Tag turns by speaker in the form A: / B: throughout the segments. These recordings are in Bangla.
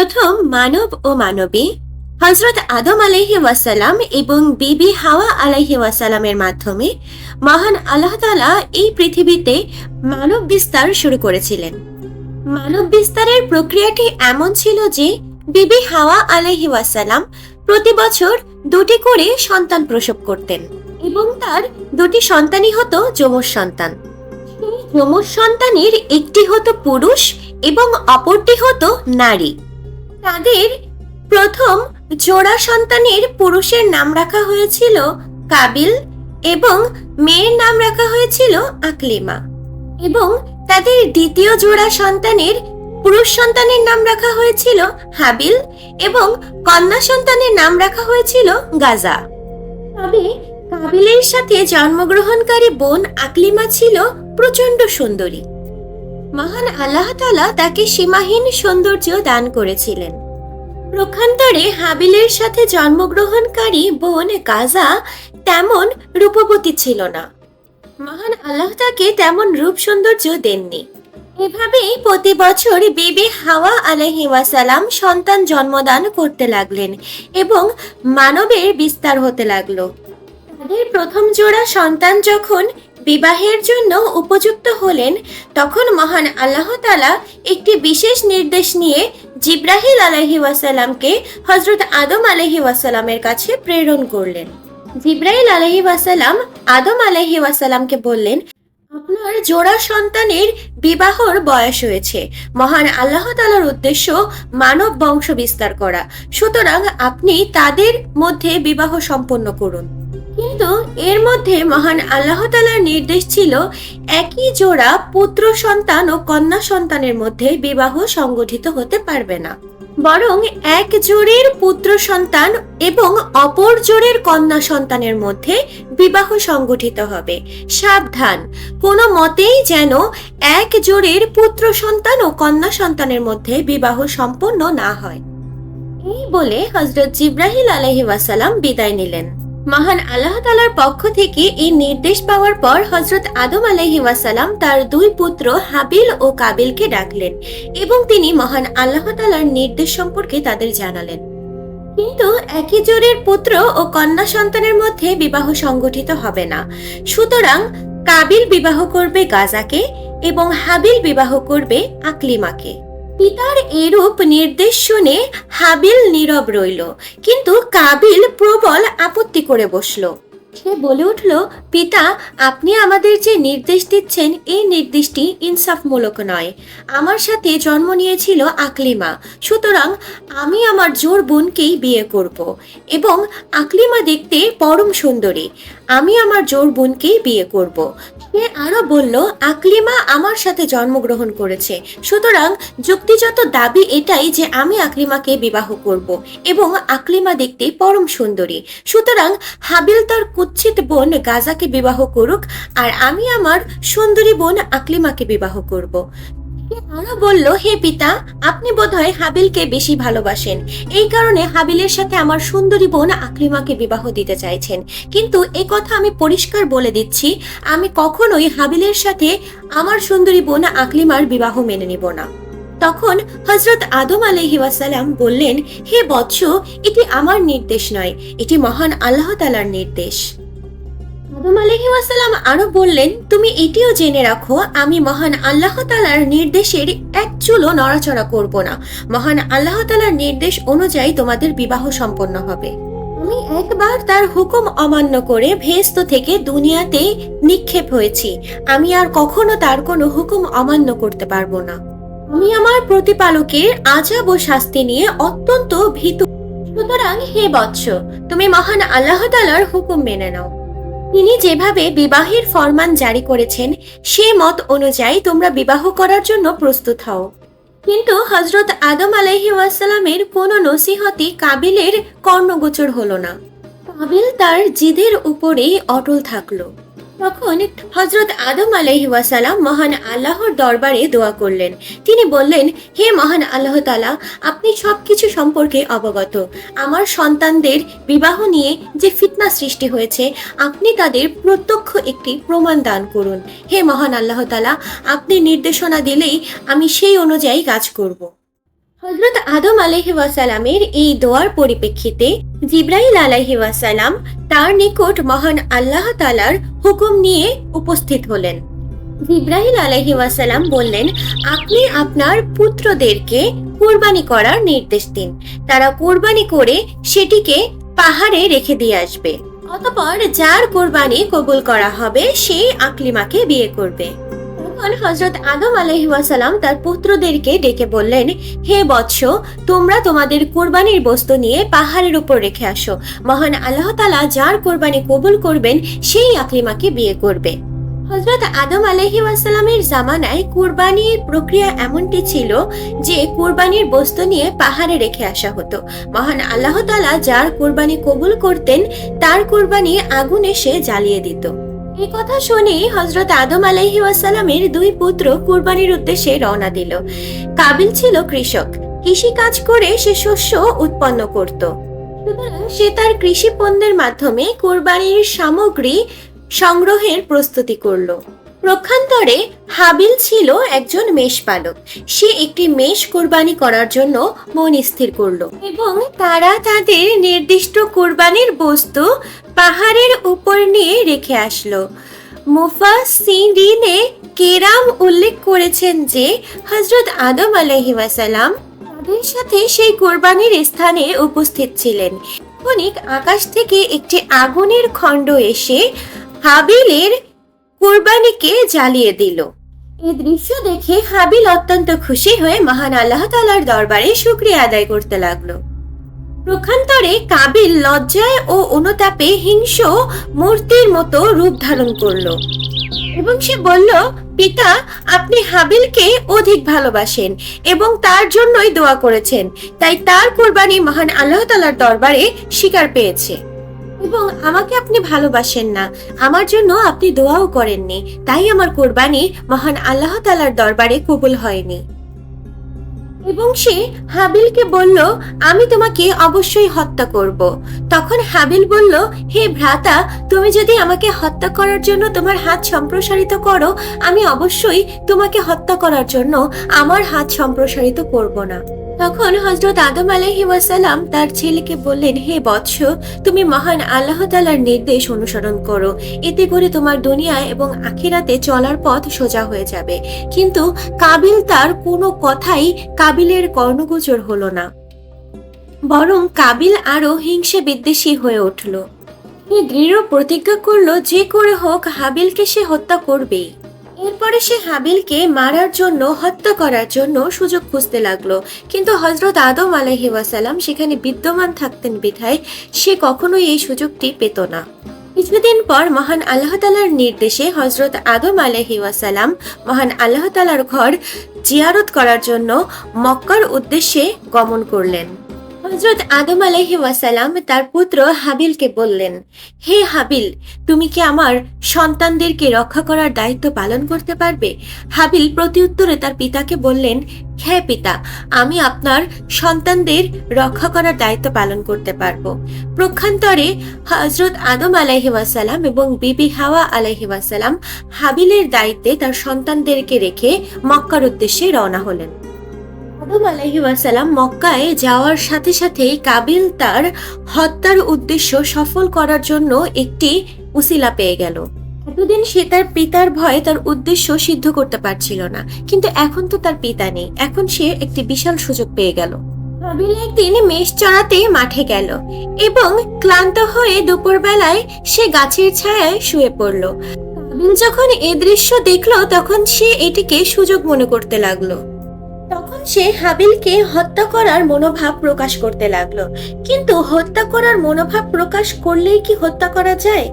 A: প্রথম মানব ও মানবী হযরত আদম আলাইহি ওয়াসাল্লাম এবং বিবি হাওয়া আলাইহি ওয়াসাল্লামের মাধ্যমে মহান আল্লাহ তাআলা এই পৃথিবীতে মানব বিস্তার শুরু করেছিলেন। মানব বিস্তারের প্রক্রিয়াটি এমন ছিল যে বিবি হাওয়া আলাইহি ওয়াসাল্লাম প্রতি বছর দুটি করে সন্তান প্রসব করতেন এবং তার দুটি সন্তানই হতো যমজ সন্তান। সেই যমজ সন্তানের একটি হতো পুরুষ এবং অপরটি হতো নারী। তাদের প্রথম জোড়া সন্তানের পুরুষের নাম রাখা হয়েছিল কাবিল এবং মেয়ের নাম রাখা হয়েছিল আকলিমা, এবং তাদের দ্বিতীয় জোড়া সন্তানের পুরুষ সন্তানের নাম রাখা হয়েছিল হাবিল এবং কন্যা সন্তানের নাম রাখা হয়েছিল গাজা। তবে কাবিলের সাথে জন্মগ্রহণকারী বোন আকলিমা ছিল প্রচন্ড সুন্দরী। মহান আল্লাহ তাআলা তাকে সীমাহীন সৌন্দর্য দান করেছিলেন। প্রখান্তরে হাবিলের সাথে জন্মগ্রহণকারী বোন গাজা তেমন রূপবতী ছিল না। মহান আল্লাহ তাকে তেমন রূপ সৌন্দর্য দেননি। এভাবেই প্রতি বছর বিবি হাওয়া আলাইহি ওয়াসাল্লাম সন্তান জন্মদান করতে লাগলেন এবং মানবের বিস্তার হতে লাগলো। তাদের প্রথম জোড়া সন্তান যখন বিবাহের জন্য উপযুক্ত হলেন, তখন মহান আল্লাহ তাআলা একটি বিশেষ নির্দেশ নিয়ে জিব্রাহিল আলাইহি ওয়াসাল্লামকে হযরত আদম আলাইহি ওয়াসাল্লামের কাছে প্রেরণ করলেন। জিব্রাইল আলাইহি ওয়াসাল্লাম আদম আলাইহি ওয়াসাল্লামকে বললেন, আপনার জোড়া সন্তানের বিবাহর বয়স হয়েছে। মহান আল্লাহ তাআলার উদ্দেশ্য মানব বংশ বিস্তার করা, সুতরাং আপনি তাদের মধ্যে বিবাহ সম্পন্ন করুন। কিন্তু এর মধ্যে মহান আল্লাহ তাআলার নির্দেশ ছিল একই জোড়া পুত্র সন্তান ও কন্যা সন্তানের মধ্যে বিবাহ সংগঠিত হতে পারবে না, বরং এক জোড়ের পুত্র সন্তান এবং অপর জোড়ের কন্যা সন্তানের মধ্যে বিবাহ সংগঠিত হবে। সাবধান, কোনো মতেই যেন এক জোড়ের পুত্র সন্তান ও কন্যা সন্তানের মধ্যে বিবাহ সম্পন্ন না হয়। এই বলে হযরত জিব্রাহিল আলাইহি ওয়াসাল্লাম বিদায় নিলেন। মহান আল্লাহ তাআলার পক্ষ থেকে এই নির্দেশ পাওয়ার পর হযরত আদম আলাইহি ওয়াসাল্লাম তার দুই পুত্র হাবিল ও কাবিলকে ডাকলেন এবং তিনি মহান আল্লাহ তাআলার নির্দেশ সম্পর্কে তাদের জানালেন। কিন্তু একই জোড়ের পুত্র ও কন্যা সন্তানের মধ্যে বিবাহ সংগঠিত হবে না, সুতরাং কাবিল বিবাহ করবে গাজাকে এবং হাবিল বিবাহ করবে আকলিমাকে। পিতার এরূপ নির্দেশ শুনে হাবিল নীরব রইল, কিন্তু কাবিল প্রবল আপত্তি করে বসল। সে বলে উঠল, পিতা, আপনি আমাদের যে নির্দেশ দিচ্ছেন এই নির্দেশটি ইনসাফমূলক নয়। আমার সাথে জন্ম নিয়েছিল আকলিমা, সুতরাং আমি আমার জোড় বোনকেই বিয়ে করব এবং আকলিমা দেখতে পরম সুন্দরী, আমি আমার জোড় বোনকেই বিয়ে করব। সে আরো বলল, আকলিমা আমার সাথে জন্মগ্রহণ করেছে, সুতরাং যুক্তিযত দাবি এটাই যে আমি আকলিমাকে বিবাহ করব এবং আকলিমা দেখতে পরম সুন্দরী, সুতরাং হাবিল তার কুৎসিত বোন গাজাকে বিবাহ করুক আর আমি আমার সুন্দরী বোন আকলিমাকে বিবাহ করব। আরো বলল, হে পিতা, আপনি বোধহয় হাবিলকে বেশি ভালোবাসেন, এই কারণে হাবিলের সাথে আমার সুন্দরী বোন আকলিমাকে বিবাহ দিতে চাইছেন। কিন্তু এ কথা আমি পরিষ্কার বলে দিচ্ছি, আমি কখনোই হাবিলের সাথে আমার সুন্দরী বোন আকলিমার বিবাহ মেনে নিব না। তখন হযরত আদম আলাইহি ওয়াসাল্লাম বললেন, হে বৎস, এটি আমার নির্দেশ নয়, এটি মহান আল্লাহ তাআলার নির্দেশ। আদম আলাইহি ওয়াসাল্লাম আরো বললেন, তুমি এটিও জেনে রাখো, আমি মহান আল্লাহ তাআলার নির্দেশের এক চুলও নড়াচড়া করব না। মহান আল্লাহ তাআলার নির্দেশ অনুযায়ী তোমাদের বিবাহ সম্পন্ন হবে। আমি একবার তার হুকুম অমান্য করে ভেস্ত থেকে দুনিয়াতে নিক্ষেপ হয়েছি, আমি আর কখনো তার কোনো হুকুম অমান্য করতে পারবো না। আমি আমার প্রতিপালকের আযাব ও শাস্তি নিয়ে অত্যন্ত ভীতু, সুতরাং হে বৎস, তুমি মহান আল্লাহ তাআলার হুকুম মেনে নাও। তিনি যেভাবে বিবাহের ফরমান জারি করেছেন সে মত অনুযায়ী তোমরা বিবাহ করার জন্য প্রস্তুত হও। কিন্তু হযরত আদম আলাইহি ওয়াসাল্লামের কোনো নসিহতই কাবিলের কর্ণগোচর হলো না। কাবিল তার জিদের উপরেই অটল থাকলো। তখন হযরত আদম আলাইহি ওয়াসাল্লাম মহান আল্লাহর দরবারে দোয়া করলেন। তিনি বললেন, হে মহান আল্লাহ তাআলা, আপনি সবকিছু সম্পর্কে অবগত। আমার সন্তানদের বিবাহ নিয়ে যে ফিতনা সৃষ্টি হয়েছে, আপনি তাদের প্রত্যক্ষ একটি প্রমাণ দান করুন। হে মহান আল্লাহ তাআলা, আপনি নির্দেশনা দিলেই আমি সেই অনুযায়ী কাজ করব। হযরত আদম আলাইহি ওয়াসাল্লামের এই দোয়ার পরিপ্রেক্ষিতে জিবরাইল আলাইহি ওয়াসাল্লাম তার নিকট মহান আল্লাহ তাআলার হুকুম নিয়ে উপস্থিত হলেন। জিবরাইল আলাইহি ওয়াসাল্লাম বললেন, আপনি আপনার পুত্রদেরকে কুরবানি করার নির্দেশ দিন। তারা কুরবানি করে সেটিকে পাহাড়ে রেখে দিয়ে আসবে। অতঃপর যার কুরবানি কবুল করা হবে সেই আকলিমাকে বিয়ে করবে। তখন হযরত আদম আলাইহি ওয়াসাল্লাম তার পুত্রদেরকে ডেকে বললেন, হে বৎস, তোমরা তোমাদের কুরবানির বস্তু নিয়ে পাহাড়ের উপর রেখে আসো। মহান আল্লাহ তাআলা যার কুরবানি কবুল করবেন সেই আকলিমাকে বিয়ে করবে। হযরত আদম আলাইহি ওয়াসাল্লামের জামানায় কুরবানির প্রক্রিয়া এমনটি ছিল যে কুরবানির বস্তু নিয়ে পাহাড়ে রেখে আসা হতো। মহান আল্লাহ তাআলা যার কুরবানি কবুল করতেন তার কুরবানি আগুন এসে জ্বালিয়ে দিত। এই কথা শুনে হযরত আদম আলাইহি ওয়াসাল্লামের দুই পুত্র কুরবানির উদ্দেশ্যে রওনা দিল। কাবিল ছিল কৃষক, কৃষি কাজ করে সে শস্য উৎপন্ন করত। সুতরাং সে তার কৃষি পণ্যের মাধ্যমে কুরবানির সামগ্রী সংগ্রহের প্রস্তুতি করলো। পক্ষান্তরে হাবিল ছিল একজন মেষপালক। সে একটি মেষ কুরবানি করার জন্য মন স্থির করলো এবং তারা তাদের নির্দিষ্ট কুরবানির বস্তু পাহাড়ের উপর নিয়ে রেখে আসলো। মুফাসসিরিনে কেরাম উল্লেখ করেছেন যে হযরত আদম আলাইহিস সালাম তাদের সাথে সেই কুরবানির স্থানে উপস্থিত ছিলেন। ক্ষণিক আকাশ থেকে একটি আগুনের খণ্ড এসে হাবিলের কুরবানিকে জ্বালিয়ে দিল। এই দৃশ্য দেখে হাবিল অত্যন্ত খুশি হয়ে মহান আল্লাহ তাআলার দরবারে শুকরিয়া আদায় করতে লাগলো। পক্ষান্তরে কাবিল লজ্জায় ও অনুতাপে হিংস্র মূর্তির মতো রূপ ধারণ করলো এবং সে বলল, পিতা, আপনি হাবিলকে অধিক ভালোবাসেন এবং তার জন্যই দোয়া করেছেন, তাই তার কুরবানি মহান আল্লাহ তাআলার দরবারে স্বীকার পেয়েছে। এবং আমাকে আপনি ভালোবাসেন না, আমার জন্য আপনি দোয়াও করেননি, তাই আমার কুরবানি মহান আল্লাহ তাআলার দরবারে কবুল হয়নি। এবং সে হাবিলকে বলল, আমি তোমাকে অবশ্যই হত্যা করব। তখন হাবিল বলল, হে ভ্রাতা, তুমি যদি আমাকে হত্যা করার জন্য তোমার হাত সম্প্রসারিত করো, আমি অবশ্যই তোমাকে হত্যা করার জন্য আমার হাত সম্প্রসারিত করব না। তখন হযরত আদম আলাইহিস সালাম তার ছেলেকে বললেন, হে বৎস, তুমি মহান আল্লাহ তাআলার নির্দেশ অনুসরণ করো, এতে করে তোমার দুনিয়া এবং আখিরাতে চলার পথ সোজা হয়ে যাবে। কিন্তু কাবিল তার কোনো কথাই কাবিলের কর্ণগোচর হলো না, বরং কাবিল আরো হিংসে বিদ্বেষী হয়ে উঠল। সে দৃঢ় প্রতিজ্ঞা করলো যে করে হোক হাবিলকে সে হত্যা করবেই। এরপরে সে হাবিলকে মারার জন্য, হত্যা করার জন্য সুযোগ খুঁজতে লাগলো, কিন্তু হযরত আদম আলাইহিস সালাম সেখানে বিদ্যমান থাকতেন বিধায় সে কখনোই এই সুযোগটি পেত না। কিছুদিন পর মহান আল্লাহ তাআলার নির্দেশে হযরত আদম আলাইহিস সালাম মহান আল্লাহ তাআলার ঘর জিয়ারত করার জন্য মক্কার উদ্দেশ্যে গমন করলেন। হযরত আদম আলাইহিস সালাম তার পুত্র হাবিলকে বললেন, হে হাবিল, তুমি কি আমার সন্তানদেরকে রক্ষা করার দায়িত্ব পালন করতে পারবে? হাবিল প্রত্যুত্তরে তার পিতাকে বললেন, হ্যাঁ পিতা, আমি আপনার সন্তানদের রক্ষা করার দায়িত্ব পালন করতে পারবো। পক্ষান্তরে হযরত আদম আলাইহিস সালাম এবং বিবি হাওয়া আলাইহিস সালাম হাবিলের দায়িত্বে তার সন্তানদেরকে রেখে মক্কার উদ্দেশ্যে রওনা হলেন। আদম আলাইহিস সালাম মক্কায় যাওয়ার সাথে সাথেই কাবিল তার হত্যার উদ্দেশ্য সফল করার জন্য একটি উসিলা পেয়ে গেল। এতদিন সে তার পিতার ভয়ে তার উদ্দেশ্য সিদ্ধ করতে পারছিল না, কিন্তু এখন তো তার পিতা নেই, এখন সে একটি বিশাল সুযোগ পেয়ে গেল। কাবিল একদিন মেষ চড়াতে মাঠে গেল এবং ক্লান্ত হয়ে দুপুরবেলায় সে গাছের ছায়ায় শুয়ে পড়ল। কাবিল যখন এ দৃশ্য দেখলো তখন সে এটিকে সুযোগ মনে করতে লাগলো। তখন সে হাবিলকে হত্যা করার মনোভাব প্রকাশ করতে লাগলো। কিন্তু হত্যা করার মনোভাব প্রকাশ করলেই কি হত্যা করা যায়?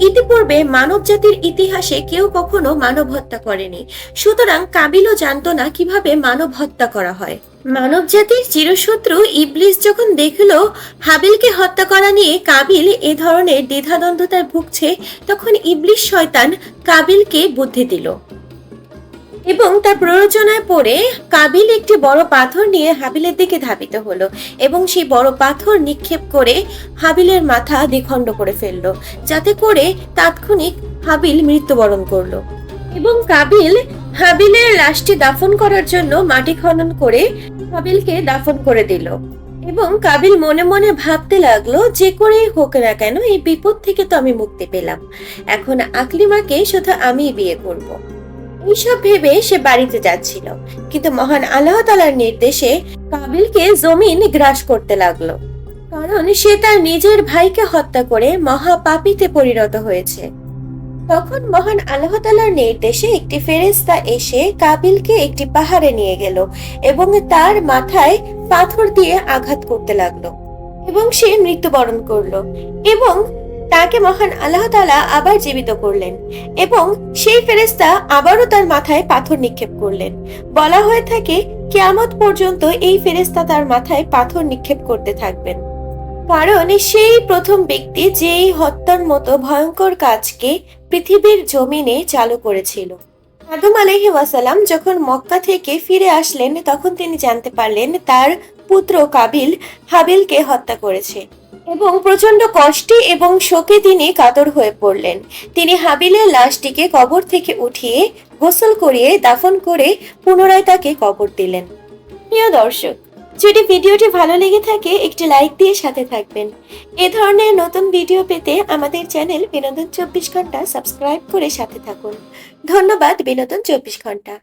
A: ইতিপূর্বে মানব জাতির ইতিহাসে কেউ কখনো মানব হত্যা করেনি, সুতরাং কাবিলও জানতো না কিভাবে মানব হত্যা করা হয়। মানব জাতির চিরশত্রু ইবলিস যখন দেখলো হাবিলকে হত্যা করা নিয়ে কাবিল এ ধরনের দ্বিধাদ্বন্দ্বতায় ভুগছে, তখন ইবলিস শয়তান কাবিলকে বুদ্ধি দিল এবং তার প্ররোচনায় পড়ে কাবিল একটি বড় পাথর নিয়ে হাবিলের দিকে ধাবিত হলো এবং সেই বড় পাথর নিক্ষেপ করে হাবিলের মাথা দ্বিখণ্ড করে ফেললো, যাতে করে তাৎক্ষণিক হাবিল মৃত্যুবরণ করলো। এবং কাবিল হাবিলের লাশটি দাফন করার জন্য মাটি খনন করে কাবিলকে দাফন করে দিল। এবং কাবিল মনে মনে ভাবতে লাগলো, যে করেই হোক না কেন এই বিপদ থেকে তো আমি মুক্তি পেলাম, এখন আকলিমাকে শুধু আমিই বিয়ে করব। এইসব ভেবে সে বাড়িতে যাচ্ছিল, কিন্তু মহান আল্লাহ তাআলার নির্দেশে কাবিলকে জমিন গ্রাস করতে লাগলো, কারণ সে তার নিজের ভাইকে হত্যা করে মহাপাপীতে পরিণত হয়েছে। তখন মহান আল্লাহ তাআলার নির্দেশে একটি ফেরেশতা এসে কাবিলকে একটি পাহাড়ে নিয়ে গেল এবং তার মাথায় পাথর দিয়ে আঘাত করতে লাগলো এবং সে মৃত্যুবরণ করলো। এবং তাকে মহান আল্লাহ তাআলা আবার জীবিত করলেন এবং সেই ফেরেশতা আবারও তার মাথায় পাথর নিক্ষেপ করলেন। বলা হয়ে থাকে কিয়ামত পর্যন্ত এই ফেরেশতা তার মাথায় পাথর নিক্ষেপ করতে থাকবেন, কারণ সেই প্রথম ব্যক্তি যেই হত্যার মতো ভয়ঙ্কর কাজকে পৃথিবীর জমিনে চালু করেছিল। আদম আলাইহিস ওয়াসাল্লাম যখন মক্কা থেকে ফিরে আসলেন, তখন তিনি জানতে পারলেন তার পুত্র কাবিল হাবিলকে হত্যা করেছে এবং প্রচন্ড কষ্টে এবং শোকে তিনি কাতর হয়ে পড়লেন। তিনি হাবিলের লাশটিকে কবর থেকে উঠিয়ে গোসল করিয়ে দাফন করে পুনরায় তাকে কবর দিলেন। প্রিয় দর্শক, যদি ভিডিওটি ভালো লেগে থাকে একটি লাইক দিয়ে সাথে থাকবেন। এ ধরনের নতুন ভিডিও পেতে আমাদের চ্যানেল বিনোদন 24 ঘন্টা সাবস্ক্রাইব করে সাথে থাকুন। ধন্যবাদ বিনোদন 24 ঘন্টা।